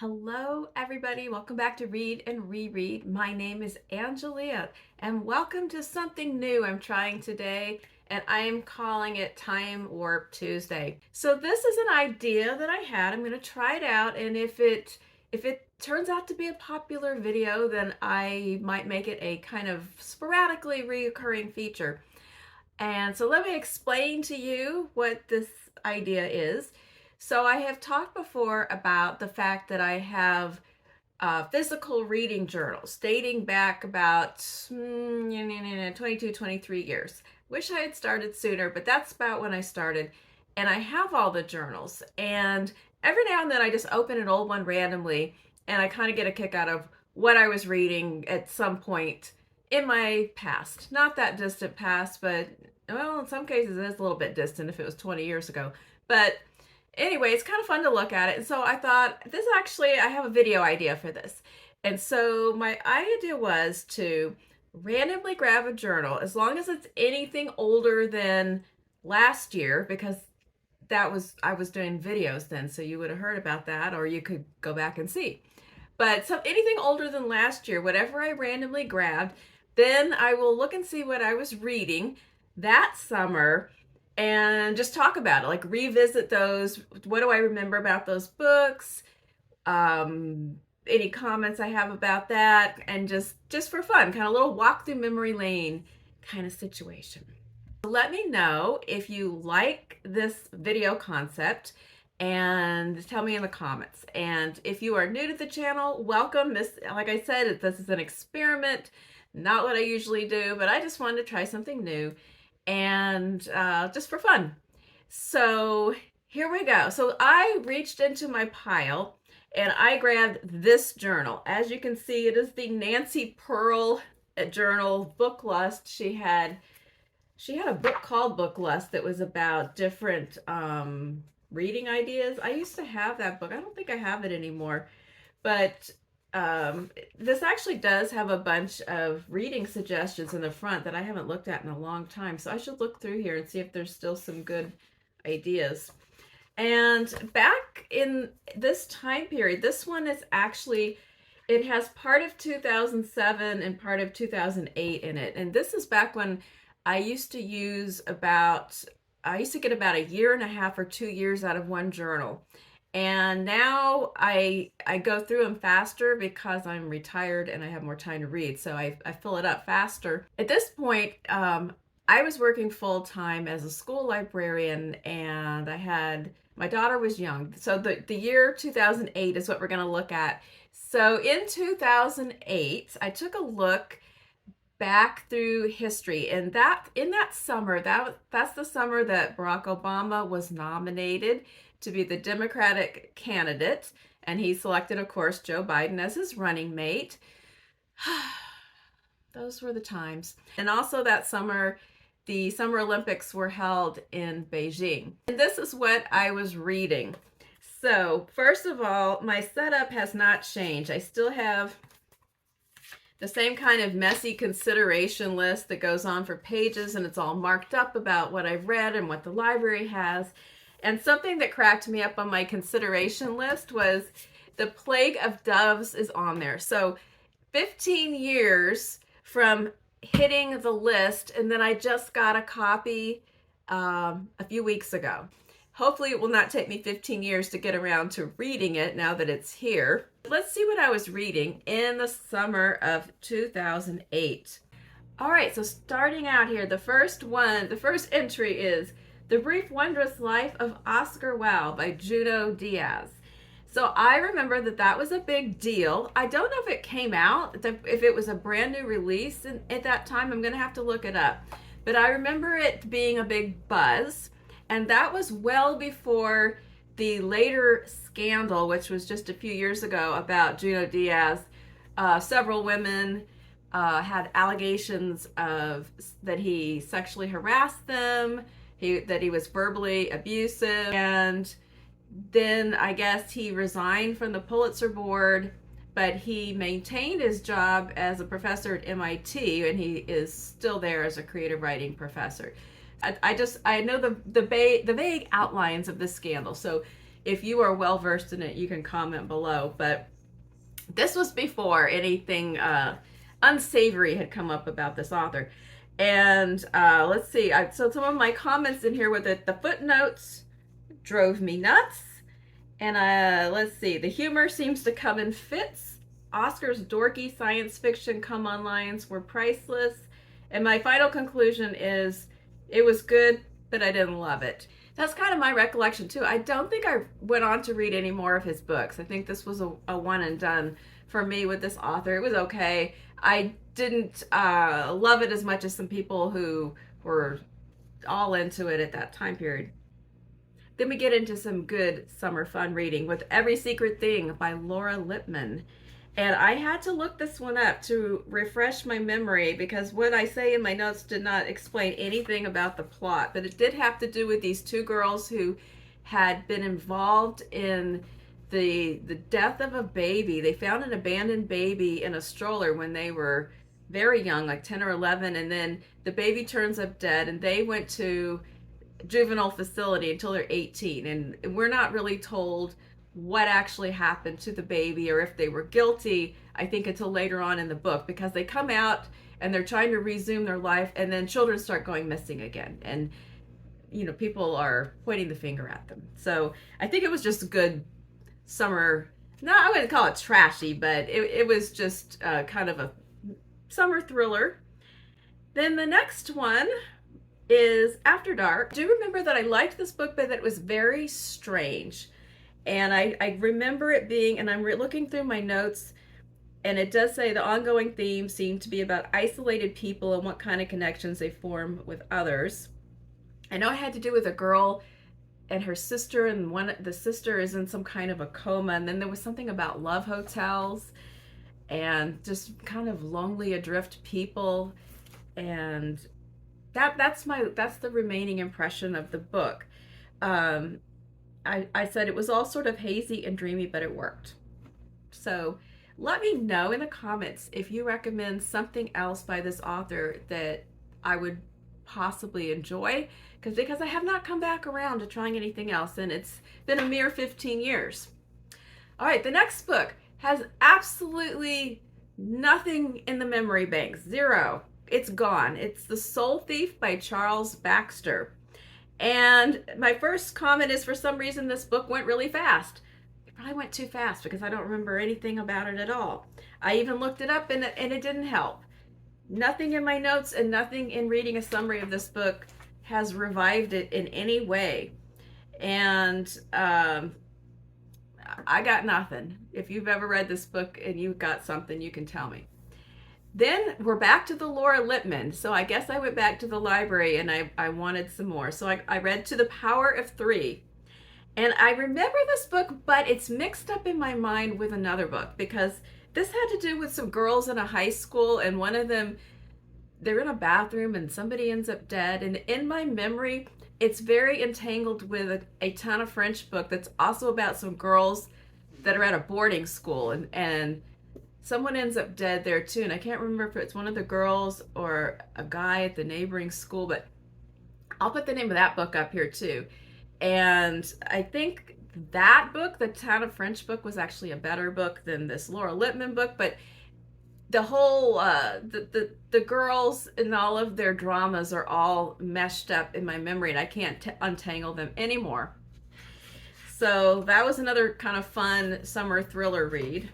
Hello, everybody. Welcome back to Read and Reread. My name is Angelia, and welcome to something new I'm trying today, and I am calling it Time Warp Tuesday. So this is an idea that I had. I'm going to try it out, and if it turns out to be a popular video, then I might make it a kind of sporadically reoccurring feature. And so let me explain to you what this idea is. So I have talked before about the fact that I have physical reading journals dating back about 22, 23 years. Wish I had started sooner, but that's about when I started. And I have all the journals. And every now and then I just open an old one randomly and I kind of get a kick out of what I was reading at some point in my past. Not that distant past, but well, in some cases it is a little bit distant if it was 20 years ago. But anyway, it's kind of fun to look at it. And so I thought, I have a video idea for this. And so my idea was to randomly grab a journal, as long as it's anything older than last year, because I was doing videos then, so you would have heard about that, or you could go back and see. But anything older than last year, whatever I randomly grabbed, then I will look and see what I was reading that summer and just talk about it, like revisit those. What do I remember about those books? Any comments I have about that, and just for fun, kind of a little walk through memory lane kind of situation. Let me know if you like this video concept and tell me in the comments. And if you are new to the channel, welcome. Like I said, this is an experiment, not what I usually do, but I just wanted to try something new and just for fun. So here we go. So I reached into my pile and I grabbed this journal. As you can see, it is the Nancy Pearl journal, Book Lust. She had a book called Book Lust that was about different reading ideas. I used to have that book. I don't think I have it anymore, but this actually does have a bunch of reading suggestions in the front that I haven't looked at in a long time. So I should look through here and see if there's still some good ideas. And back in this time period, this one is actually, it has part of 2007 and part of 2008 in it. And this is back when I used to get about a year and a half or 2 years out of one journal. And now I go through them faster because I'm retired and I have more time to read. So I fill it up faster. At this point, I was working full time as a school librarian, and my daughter was young. So the year 2008 is what we're going to look at. So in 2008, I took a look back through history, and in that summer, that's the summer that Barack Obama was nominated to be the Democratic candidate, and he selected, of course, Joe Biden as his running mate. Those were the times. And also that summer, the Summer Olympics were held in Beijing. And this is what I was reading. So first of all, my setup has not changed. I still have the same kind of messy consideration list that goes on for pages, and it's all marked up about what I've read and what the library has. And something that cracked me up on my consideration list was The Plague of Doves is on there. So 15 years from hitting the list, and then I just got a copy a few weeks ago. Hopefully it will not take me 15 years to get around to reading it now that it's here. Let's see what I was reading in the summer of 2008. All right, so starting out here, the first entry is The Brief Wondrous Life of Oscar Wilde by Junot Diaz. So I remember that was a big deal. I don't know if it came out, if it was a brand new release at that time. I'm going to have to look it up. But I remember it being a big buzz. And that was well before the later scandal, which was just a few years ago, about Junot Diaz. Several women had allegations that he sexually harassed them, that he was verbally abusive, and then I guess he resigned from the Pulitzer Board, but he maintained his job as a professor at MIT, and he is still there as a creative writing professor. I know the vague outlines of this scandal. So if you are well versed in it, you can comment below. But this was before anything unsavory had come up about this author. And let's see. So some of my comments in here were that the footnotes drove me nuts. And let's see. The humor seems to come in fits. Oscar's dorky science fiction come-on lines were priceless. And my final conclusion is it was good, but I didn't love it. That's kind of my recollection too. I don't think I went on to read any more of his books. I think this was a one and done for me with this author. It was okay. I didn't love it as much as some people who were all into it at that time period. Then we get into some good summer fun reading with Every Secret Thing by Laura Lippman. And I had to look this one up to refresh my memory because what I say in my notes did not explain anything about the plot. But it did have to do with these two girls who had been involved in the death of a baby. They found an abandoned baby in a stroller when they were very young, like 10 or 11. And then the baby turns up dead and they went to juvenile facility until they're 18. And we're not really told what actually happened to the baby or if they were guilty, I think, until later on in the book, because they come out and they're trying to resume their life and then children start going missing again, and people are pointing the finger at them. So I think it was just a good summer, no, I wouldn't call it trashy, but it was just kind of a summer thriller. Then the next one is After Dark. I do remember that I liked this book, but that it was very strange. And I remember it being, and I'm looking through my notes, and it does say the ongoing theme seemed to be about isolated people and what kind of connections they form with others. I know it had to do with a girl and her sister, and the sister is in some kind of a coma, and then there was something about love hotels and just kind of lonely adrift people, and that's the remaining impression of the book. I said it was all sort of hazy and dreamy, but it worked. So let me know in the comments if you recommend something else by this author that I would possibly enjoy, because I have not come back around to trying anything else, and it's been a mere 15 years. All right, the next book has absolutely nothing in the memory bank. Zero. It's gone. It's The Soul Thief by Charles Baxter. And my first comment is, for some reason, this book went really fast. It probably went too fast because I don't remember anything about it at all. I even looked it up and it didn't help. Nothing in my notes and nothing in reading a summary of this book has revived it in any way. And I got nothing. If you've ever read this book and you've got something, you can tell me. Then we're back to the Laura Lippman. So I guess I went back to the library and I wanted some more. So I read To the Power of Three. And I remember this book, but it's mixed up in my mind with another book, because this had to do with some girls in a high school, and one of them, they're in a bathroom and somebody ends up dead. And in my memory, it's very entangled with a Tana French book that's also about some girls that are at a boarding school, and someone ends up dead there too, and I can't remember if it's one of the girls or a guy at the neighboring school, but I'll put the name of that book up here too. And I think that book, the Tana French book, was actually a better book than this Laura Lippman book, but the whole, the girls and all of their dramas are all meshed up in my memory, and I can't untangle them anymore. So that was another kind of fun summer thriller read.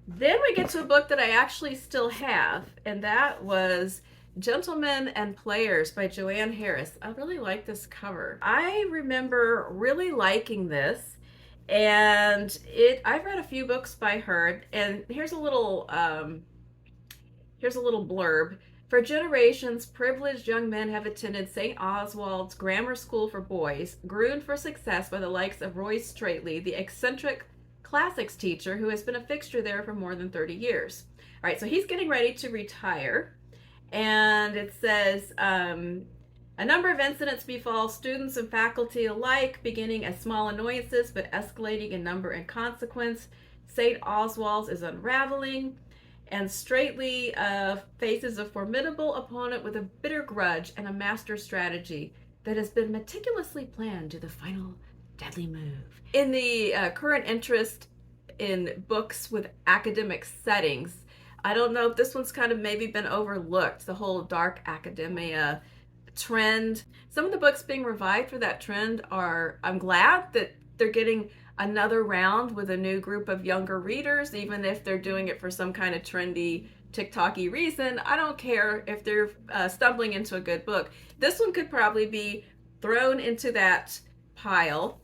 Then we get to a book that I actually still have, and that was Gentlemen and Players by Joanne Harris. I really like this cover. I remember really liking this, and I've read a few books by her, and here's a little blurb. For generations, privileged young men have attended St. Oswald's Grammar School for Boys, groomed for success by the likes of Royce Straightley, the eccentric classics teacher who has been a fixture there for more than 30 years. All right, so he's getting ready to retire, and it says, a number of incidents befall students and faculty alike, beginning as small annoyances but escalating in number and consequence. St. Oswald's is unraveling, and Straightley faces a formidable opponent with a bitter grudge and a master strategy that has been meticulously planned to the final deadly move. In the current interest in books with academic settings, I don't know if this one's kind of maybe been overlooked, the whole dark academia trend. Some of the books being revived for that trend are, I'm glad that they're getting another round with a new group of younger readers, even if they're doing it for some kind of trendy TikTok-y reason. I don't care if they're stumbling into a good book. This one could probably be thrown into that pile.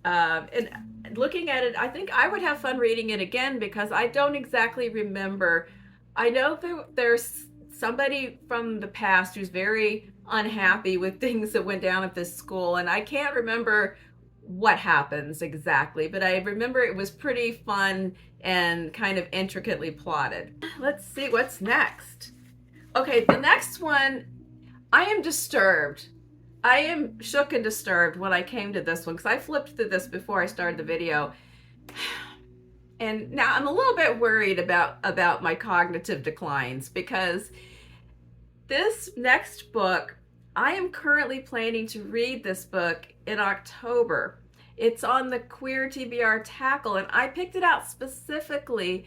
And looking at it, I think I would have fun reading it again because I don't exactly remember. I know there's somebody from the past who's very unhappy with things that went down at this school, and I can't remember what happens exactly, but I remember it was pretty fun and kind of intricately plotted. Let's see what's next. Okay, the next one, I am disturbed. I am shook and disturbed when I came to this one because I flipped through this before I started the video. And now I'm a little bit worried about my cognitive declines because this next book, I am currently planning to read this book in October. It's on the Queer TBR tackle, and I picked it out specifically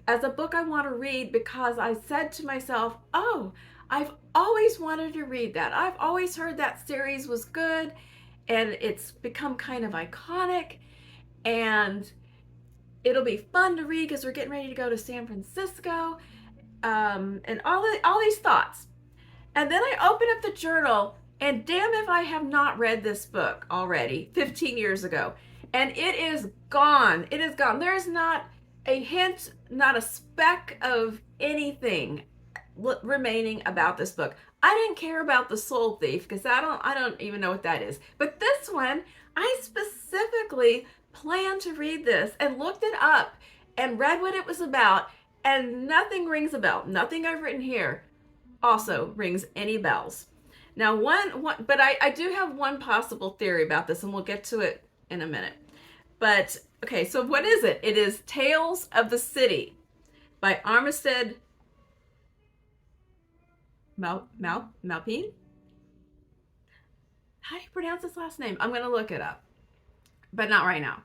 as a book I want to read because I said to myself, oh, I've always wanted to read that. I've always heard that series was good, and it's become kind of iconic, and it'll be fun to read because we're getting ready to go to San Francisco, and all these thoughts. And then I open up the journal, and damn if I have not read this book already 15 years ago. And it is gone. It is gone. There is not a hint, not a speck of anything remaining about this book. I didn't care about The Soul Thief because I don't even know what that is. But this one, I specifically planned to read this and looked it up and read what it was about, and nothing rings a bell. Nothing I've written here also rings any bells. Now, but I do have one possible theory about this, and we'll get to it in a minute. But, okay, so what is it? It is Tales of the City by Armistead Maupin? How do you pronounce his last name? I'm going to look it up, but not right now.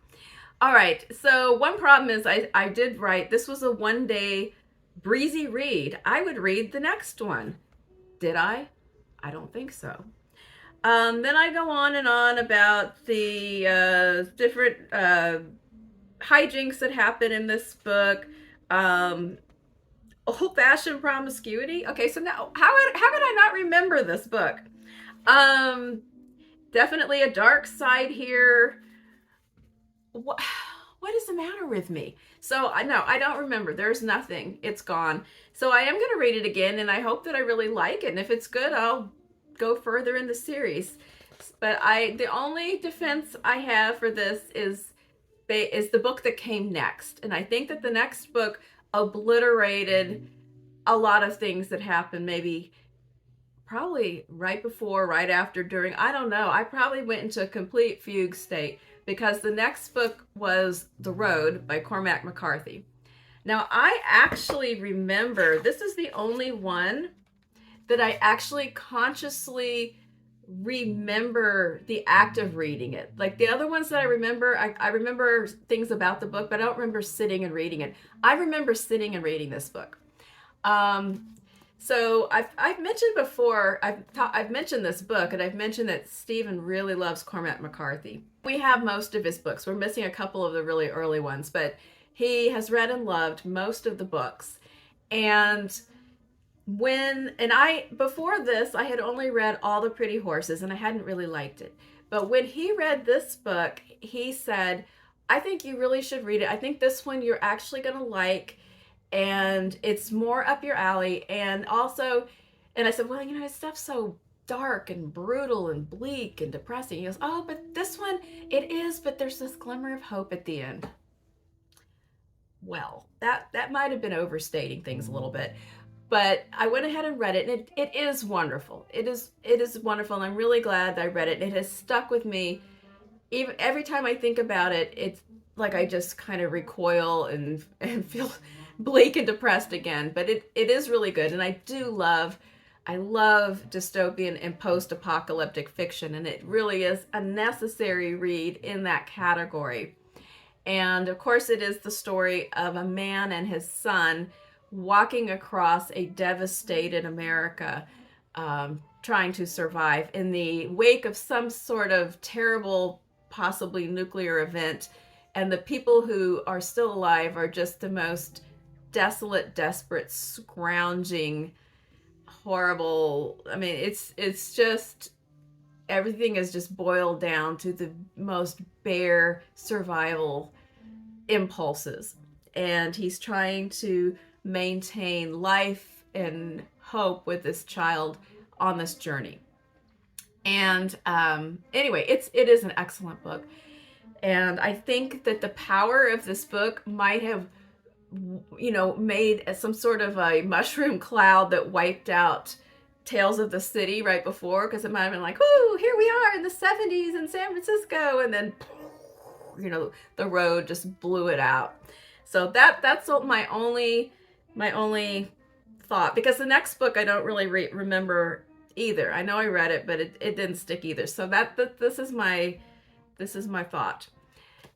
All right, so one problem is I did write, this was a one-day breezy read. I would read the next one. Did I? I don't think so. Then I go on and on about the different hijinks that happen in this book. Old-fashioned promiscuity. Okay, so now how could I not remember this book? Definitely a dark side here. What is the matter with me? So no, I don't remember. There's nothing. It's gone. So I am going to read it again, and I hope that I really like it. And if it's good, I'll go further in the series. But the only defense I have for this is the book that came next. And I think that the next book obliterated a lot of things that happened, maybe probably right before, right after, during, I don't know. I probably went into a complete fugue state because the next book was The Road by Cormac McCarthy. Now, I actually remember, this is the only one that I actually consciously remember the act of reading it. Like the other ones that I remember, I remember things about the book, but I don't remember sitting and reading it. I remember sitting and reading this book. So I've mentioned before, I've mentioned this book, and I've mentioned that Stephen really loves Cormac McCarthy. We have most of his books. We're missing a couple of the really early ones, but he has read and loved most of the books. And before this, I had only read All the Pretty Horses, and I hadn't really liked it. But when he read this book, he said, I think you really should read it. I think this one you're actually going to like, and it's more up your alley. And also, and I said, well, his stuff's so dark and brutal and bleak and depressing. He goes, oh, but this one, it is, but there's this glimmer of hope at the end. Well, that might have been overstating things a little bit. But I went ahead and read it, and it is wonderful. It is wonderful, and I'm really glad that I read it. It has stuck with me. Even every time I think about it, it's like I just kind of recoil and feel bleak and depressed again. But it is really good, and I do love I love dystopian and post-apocalyptic fiction, and it really is a necessary read in that category. And of course, it is the story of a man and his son walking across a devastated America, trying to survive in the wake of some sort of terrible, possibly nuclear event. And the people who are still alive are just the most desolate, desperate, scrounging, horrible. I mean, it's just, everything is just boiled down to the most bare survival impulses. And he's trying to maintain life and hope with this child on this journey. And anyway, it is an excellent book. And I think that the power of this book might have, made some sort of a mushroom cloud that wiped out Tales of the City right before, because it might have been like, "Ooh, here we are in the 70s in San Francisco," and then, the road just blew it out. So that's my only thought, because the next book I don't really remember either. I know I read it, but it didn't stick either. So this is my thought.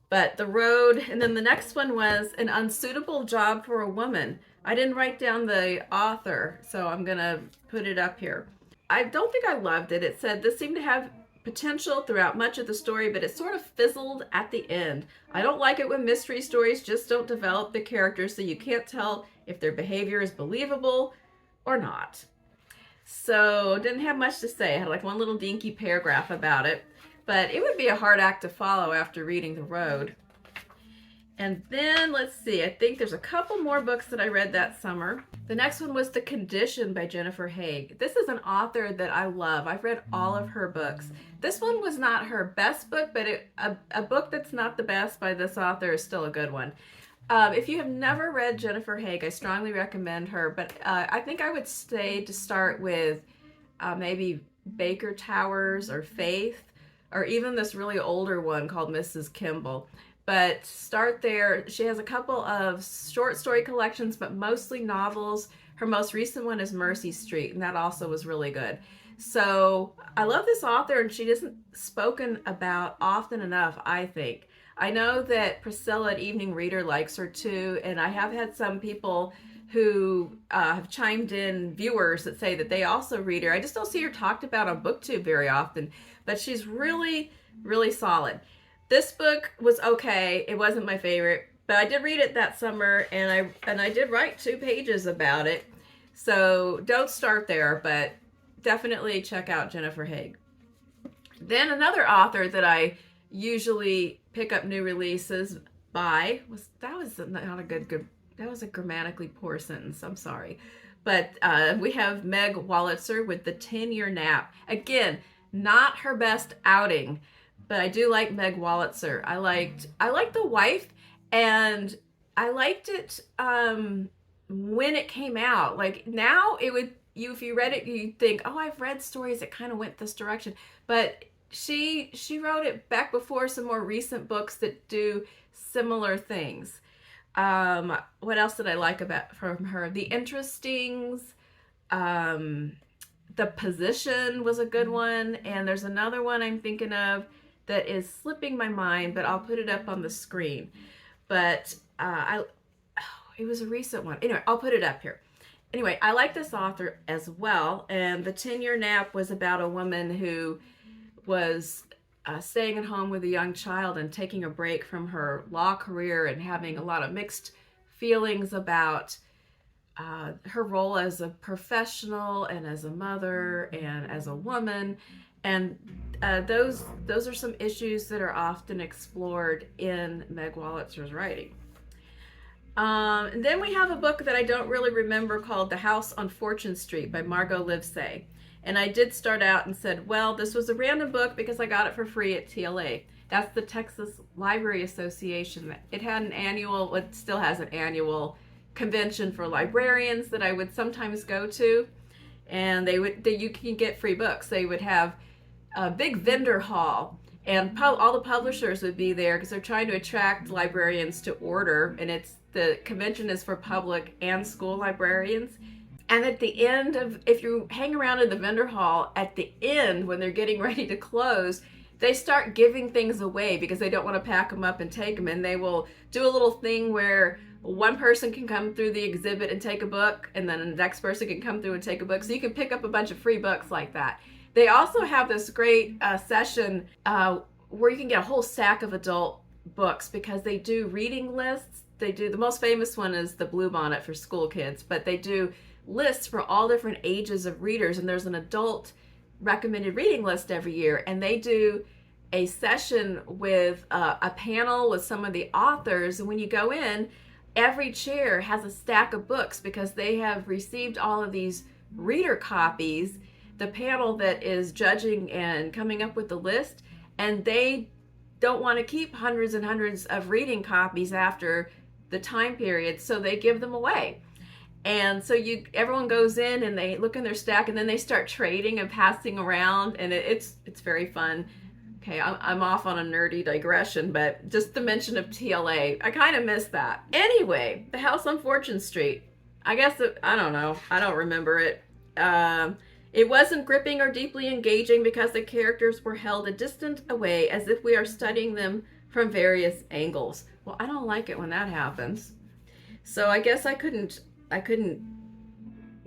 But The Road, and then the next one was An Unsuitable Job for a Woman. I didn't write down the author, so I'm gonna put it up here. I don't think I loved it. It said this seemed to have potential throughout much of the story, but it sort of fizzled at the end. I don't like it when mystery stories just don't develop the characters, so you can't tell if their behavior is believable or not. So didn't have much to say. I had like one little dinky paragraph about it, but it would be a hard act to follow after reading The Road. And then let's see, I think there's a couple more books that I read that summer. The next one was The Condition by Jennifer Haigh. This is an author that I love. I've read all of her books. This one was not her best book, but a book that's not the best by this author is still a good one. If you have never read Jennifer Haigh, I strongly recommend her, but I think I would say to start with maybe Baker Towers or Faith, or even this really older one called Mrs. Kimball. But start there. She has a couple of short story collections, but mostly novels. Her most recent one is Mercy Street, and that also was really good. So I love this author, and she isn't spoken about often enough, I think. I know that Priscilla at Evening Reader likes her too, and I have had some people who have chimed in, viewers that say that they also read her. I just don't see her talked about on BookTube very often, but she's really, really solid. This book was okay. It wasn't my favorite, but I did read it that summer, and I did write 2 pages about it. So don't start there, but definitely check out Jennifer Haigh. Then another author that I usually pick up new releases by that was a grammatically poor sentence. I'm sorry, but we have Meg Wolitzer with The 10-Year Nap. Again, not her best outing. But I do like Meg Wolitzer. I liked The Wife, and I liked it when it came out. Like now, if you read it, you'd think, oh, I've read stories that kind of went this direction. But she wrote it back before some more recent books that do similar things. What else did I like from her? The Interestings. The Position was a good one, and there's another one I'm thinking of that is slipping my mind, but I'll put it up on the screen. But it was a recent one. Anyway, I'll put it up here. Anyway, I like this author as well, and The 10-Year Nap was about a woman who was staying at home with a young child and taking a break from her law career and having a lot of mixed feelings about her role as a professional and as a mother and as a woman. And those are some issues that are often explored in Meg Wolitzer's writing. And then we have a book that I don't really remember called The House on Fortune Street by Margot Livesay. And I did start out and said, well, this was a random book because I got it for free at TLA. That's the Texas Library Association. It had it still has an annual convention for librarians that I would sometimes go to. And you can get free books. They would have a big vendor hall, and all the publishers would be there because they're trying to attract librarians to order, and the convention is for public and school librarians. And at the end of, if you hang around in the vendor hall, at the end, when they're getting ready to close, they start giving things away because they don't want to pack them up and take them. And they will do a little thing where one person can come through the exhibit and take a book, and then the next person can come through and take a book. So you can pick up a bunch of free books like that. They also have this great session where you can get a whole stack of adult books because they do reading lists. They do, the most famous one is the Bluebonnet for school kids, but they do lists for all different ages of readers, and there's an adult recommended reading list every year, and they do a session with a panel with some of the authors. And when you go in, every chair has a stack of books because they have received all of these reader copies, the panel that is judging and coming up with the list, and they don't want to keep hundreds and hundreds of reading copies after the time period, so they give them away. And so everyone goes in and they look in their stack, and then they start trading and passing around, and it's very fun. Okay, I'm off on a nerdy digression, but just the mention of TLA, I kind of miss that. Anyway, the house on Fortune Street. I guess, I don't know. I don't remember it. It wasn't gripping or deeply engaging because the characters were held a distant away as if we are studying them from various angles. Well, I don't like it when that happens. So I guess I couldn't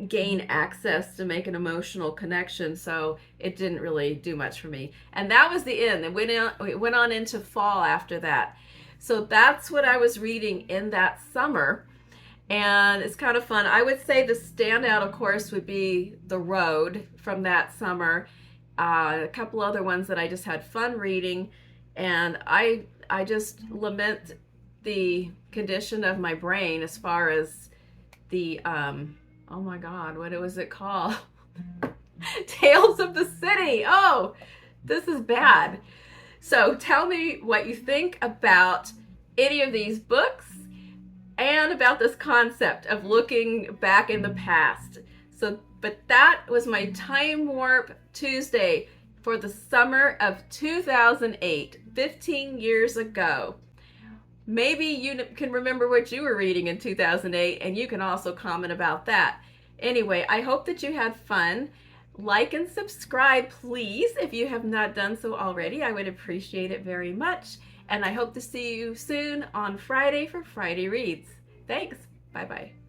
gain access to make an emotional connection, so it didn't really do much for me. And that was the end. It went on into fall after that. So that's what I was reading in that summer, and it's kind of fun. I would say the standout, of course, would be The Road from that summer. A couple other ones that I just had fun reading, and I just lament the condition of my brain as far as the oh my God, what was it called? Tales of the City. Oh, this is bad. So tell me what you think about any of these books and about this concept of looking back in the past. But that was my Time Warp Tuesday for the summer of 2008, 15 years ago. Maybe you can remember what you were reading in 2008, and you can also comment about that. Anyway, I hope that you had fun. Like and subscribe, please, if you have not done so already. I would appreciate it very much. And I hope to see you soon on Friday for Friday Reads. Thanks. Bye-bye.